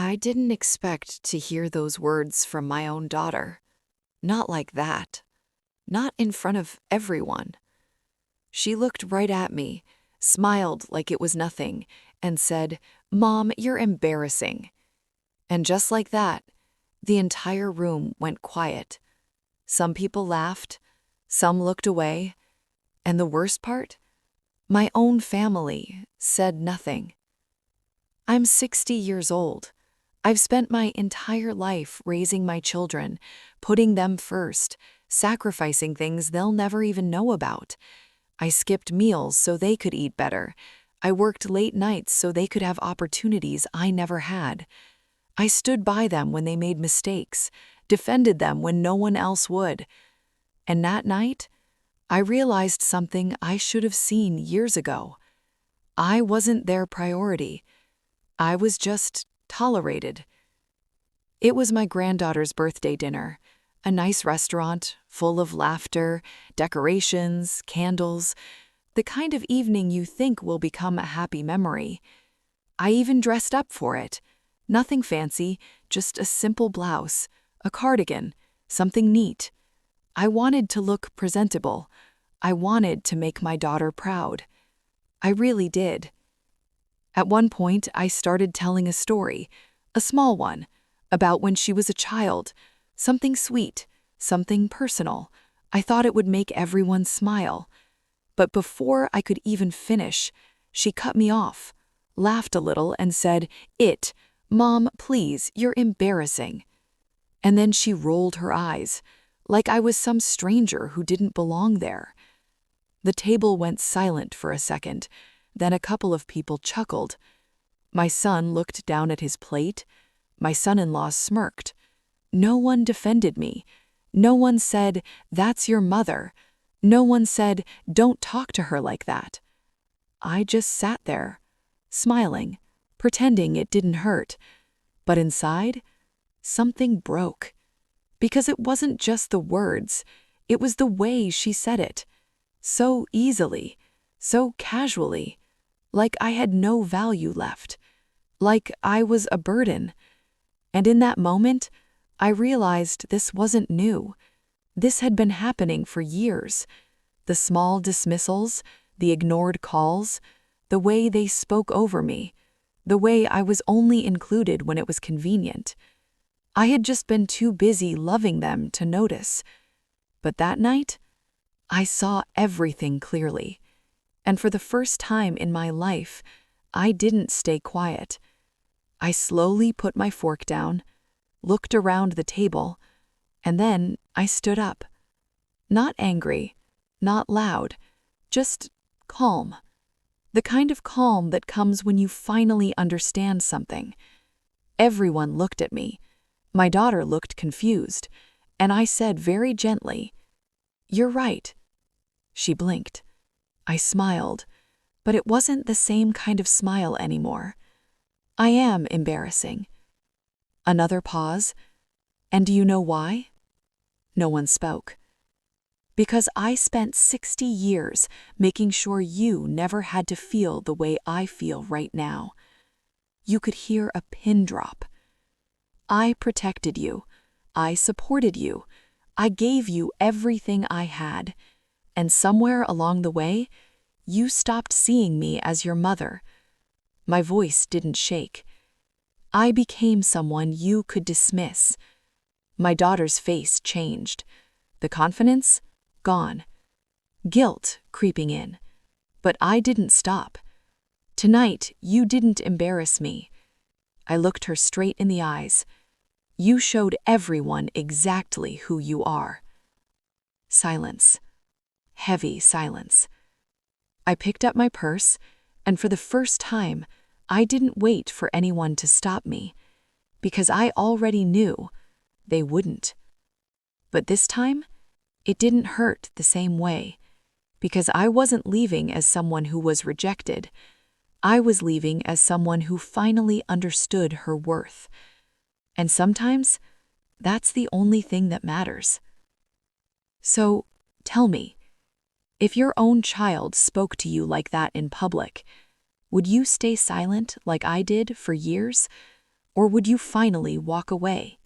I didn't expect to hear those words from my own daughter. Not like that. Not in front of everyone. She looked right at me, smiled like it was nothing, and said, "Mom, you're embarrassing." And just like that, the entire room went quiet. Some people laughed, some looked away, and the worst part? My own family said nothing. I'm 60 years old. I've spent my entire life raising my children, putting them first, sacrificing things they'll never even know about. I skipped meals so they could eat better. I worked late nights so they could have opportunities I never had. I stood by them when they made mistakes, defended them when no one else would. And that night, I realized something I should have seen years ago. I wasn't their priority. I was just tolerated. It was my granddaughter's birthday dinner, a nice restaurant full of laughter, decorations, candles, the kind of evening you think will become a happy memory. I even dressed up for it. Nothing fancy, just a simple blouse, a cardigan, something neat. I wanted to look presentable. I wanted to make my daughter proud. I really did. At one point, I started telling a story, a small one, about when she was a child, something sweet, something personal. I thought it would make everyone smile. But before I could even finish, she cut me off, laughed a little, and said, "Mom, please, you're embarrassing." And then she rolled her eyes, like I was some stranger who didn't belong there. The table went silent for a second, then a couple of people chuckled. My son looked down at his plate. My son-in-law smirked. No one defended me. No one said, "That's your mother." No one said, "Don't talk to her like that." I just sat there, smiling, pretending it didn't hurt. But inside, something broke. Because it wasn't just the words, it was the way she said it. So easily, so casually, like I had no value left, like I was a burden. And in that moment, I realized this wasn't new. This had been happening for years. The small dismissals, the ignored calls, the way they spoke over me, the way I was only included when it was convenient. I had just been too busy loving them to notice. But that night, I saw everything clearly. And for the first time in my life, I didn't stay quiet. I slowly put my fork down, looked around the table, and then I stood up. Not angry, not loud, just calm. The kind of calm that comes when you finally understand something. Everyone looked at me. My daughter looked confused, and I said very gently, "You're right." She blinked. I smiled, but it wasn't the same kind of smile anymore. "I am embarrassing." Another pause. "And do you know why?" No one spoke. "Because I spent 60 years making sure you never had to feel the way I feel right now." You could hear a pin drop. I protected you. I supported you. I gave you everything I had. And somewhere along the way, you stopped seeing me as your mother. My voice didn't shake. I became someone you could dismiss. My daughter's face changed. The confidence? Gone. Guilt creeping in. But I didn't stop. "Tonight, you didn't embarrass me." I looked her straight in the eyes. "You showed everyone exactly who you are." Silence. Heavy silence. I picked up my purse, and for the first time, I didn't wait for anyone to stop me, because I already knew they wouldn't. But this time, it didn't hurt the same way, because I wasn't leaving as someone who was rejected. I was leaving as someone who finally understood her worth. And sometimes, that's the only thing that matters. So, tell me, if your own child spoke to you like that in public, would you stay silent like I did for years? Or would you finally walk away?